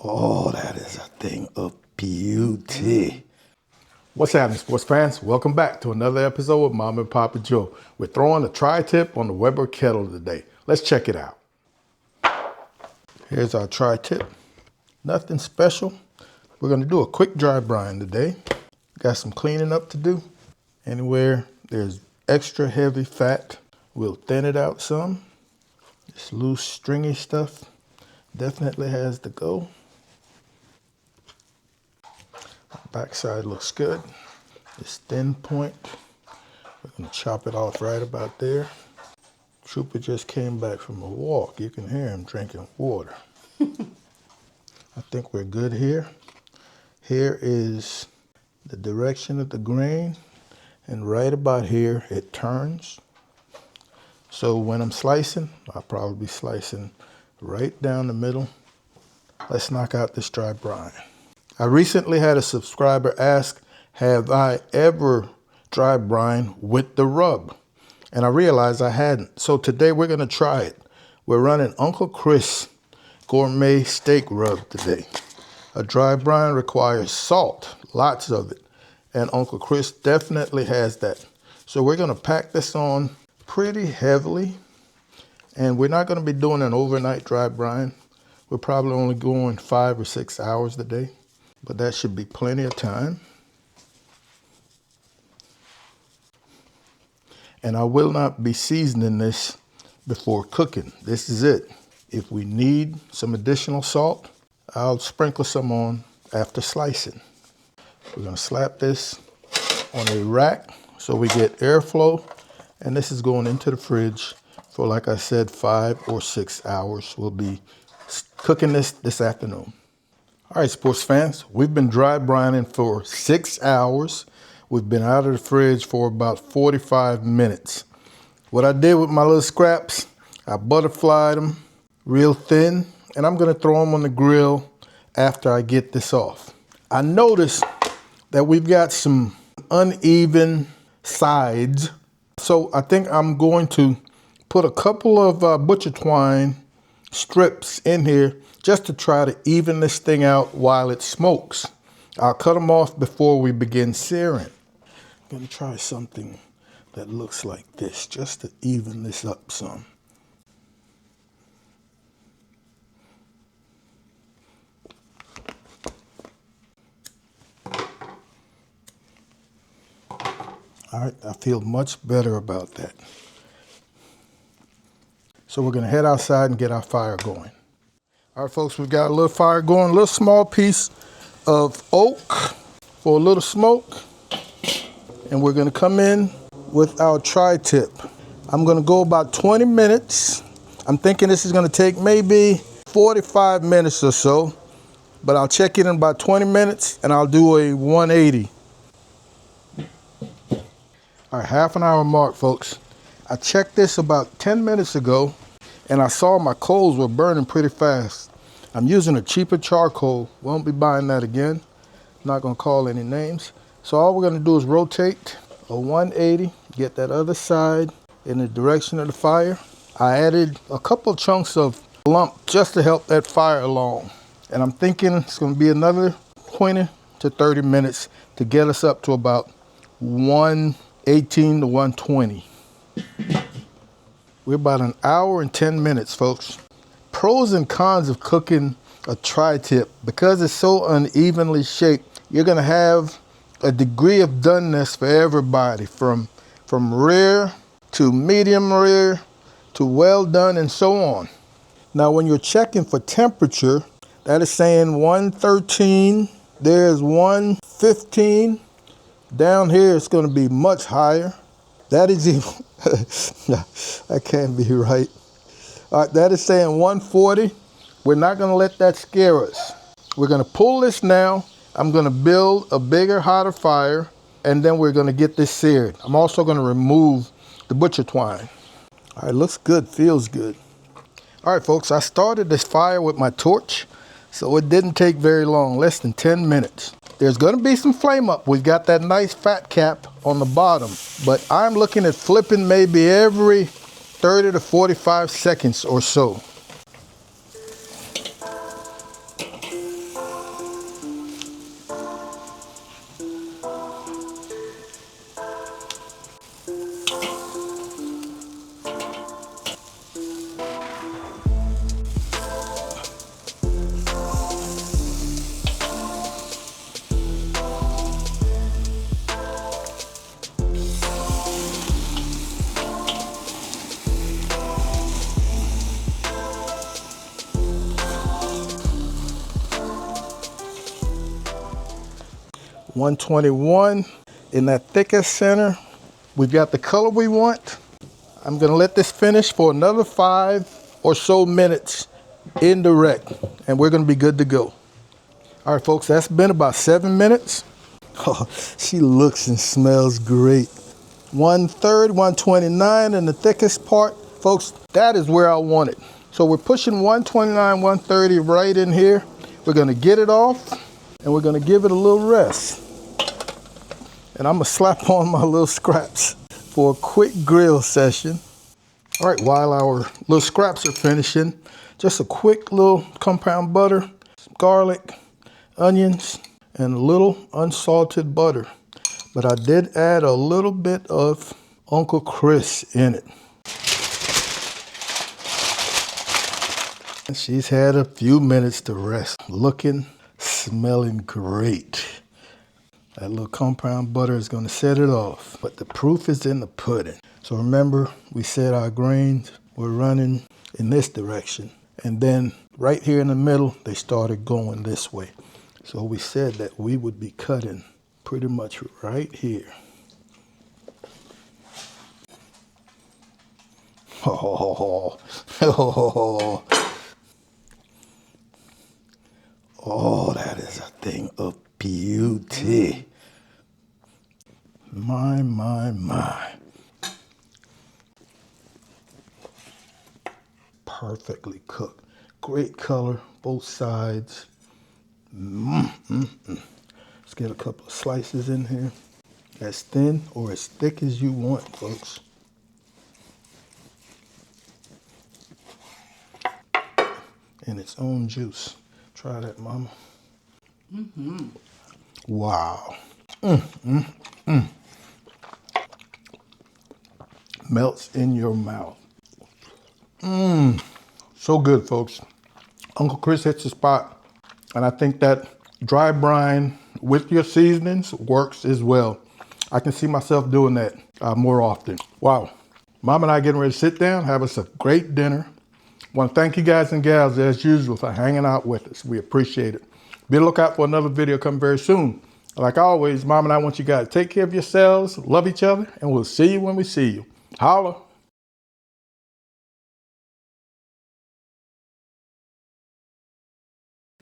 Oh, that is a thing of beauty. What's happening, sports fans? Welcome back to another episode of Mama and Papa Joe. We're throwing a tri-tip on the Weber kettle today. Let's check it out. Here's our tri-tip. Nothing special. We're going to do a quick dry brine today. Got some cleaning up to do. Anywhere there's extra heavy fat, we'll thin it out some. This loose, stringy stuff definitely has to go. Backside looks good. This thin point, we're going to chop it off right about there. Trooper just came back from a walk. You can hear him drinking water. I think we're good here. Here is the direction of the grain, and right about here it turns. So when I'm slicing, I'll probably be slicing right down the middle. Let's knock out this dry brine. I recently had a subscriber ask, have I ever dry brine with the rub? And I realized I hadn't. So today we're gonna try it. We're running Uncle Chris Gourmet Steak Rub today. A dry brine requires salt, lots of it. And Uncle Chris definitely has that. So we're gonna pack this on pretty heavily. And we're not gonna be doing an overnight dry brine. We're probably only going 5 or 6 hours today. But that should be plenty of time. And I will not be seasoning this before cooking. This is it. If we need some additional salt, I'll sprinkle some on after slicing. We're gonna slap this on a rack so we get airflow. And this is going into the fridge for, like I said, 5 or 6 hours. We'll be cooking this afternoon. All right, sports fans, we've been dry brining for 6 hours. We've been out of the fridge for about 45 minutes. What I did with my little scraps, I butterflied them real thin, and I'm gonna throw them on the grill after I get this off. I noticed that we've got some uneven sides, so I think I'm going to put a couple of butcher twine strips in here just to try to even this thing out while it smokes. I'll cut them off before we begin searing. I'm gonna try something that looks like this, just to even this up some. All right, I feel much better about that. So we're gonna head outside and get our fire going. All right, folks, we've got a little fire going, a little small piece of oak for a little smoke. And we're gonna come in with our tri-tip. I'm gonna go about 20 minutes. I'm thinking this is gonna take maybe 45 minutes or so, but I'll check it in about 20 minutes and I'll do a 180. All right, half an hour mark, folks. I checked this about 10 minutes ago and I saw my coals were burning pretty fast. I'm using a cheaper charcoal. Won't be buying that again. Not gonna call any names. So all we're gonna do is rotate a 180, get that other side in the direction of the fire. I added a couple chunks of lump just to help that fire along. And I'm thinking it's gonna be another 20 to 30 minutes to get us up to about 118 to 120. We're about an hour and 10 minutes, folks. Pros and cons of cooking a tri-tip. Because it's so unevenly shaped, you're gonna have a degree of doneness for everybody, from rare to medium rare to well done and so on. Now when you're checking for temperature, that is saying 113, there's 115. Down here it's gonna be much higher. That is even, no, that can't be right. All right, that is saying 140. We're not gonna let that scare us. We're gonna pull this now. I'm gonna build a bigger, hotter fire, and then we're gonna get this seared. I'm also gonna remove the butcher twine. All right, looks good, feels good. All right, folks, I started this fire with my torch, so it didn't take very long, less than 10 minutes. There's gonna be some flame up. We've got that nice fat cap on the bottom, but I'm looking at flipping maybe every 30 to 45 seconds or so. 121 in that thickest center. We've got the color we want. I'm gonna let this finish for another 5 or so minutes indirect, and we're gonna be good to go. All right, folks, that's been about 7 minutes. Oh, she looks and smells great. 1/3, 129 in the thickest part. Folks, that is where I want it. So we're pushing 129, 130 right in here. We're gonna get it off, and we're gonna give it a little rest. And I'm gonna slap on my little scraps for a quick grill session. All right, while our little scraps are finishing, just a quick little compound butter, some garlic, onions, and a little unsalted butter. But I did add a little bit of Uncle Chris in it. And she's had a few minutes to rest. Looking, smelling great. That little compound butter is going to set it off. But the proof is in the pudding. So remember, we said our grains were running in this direction. And then right here in the middle, they started going this way. So we said that we would be cutting pretty much right here. Oh, oh, oh, that is a thing of beauty. My, my, my. Perfectly cooked. Great color, both sides. Let's get a couple of slices in here. As thin or as thick as you want, folks. In its own juice. Try that, mama. Wow. Melts in your mouth. So good, folks. Uncle Chris hits the spot. And I think that dry brine with your seasonings works as well. I can see myself doing that more often. Wow. Mom and I getting ready to sit down, have us a great dinner. Want to thank you guys and gals as usual for hanging out with us. We appreciate it. Be on the lookout for another video coming very soon. Like always, Mom and I want you guys to take care of yourselves, love each other, and we'll see you when we see you. Holla.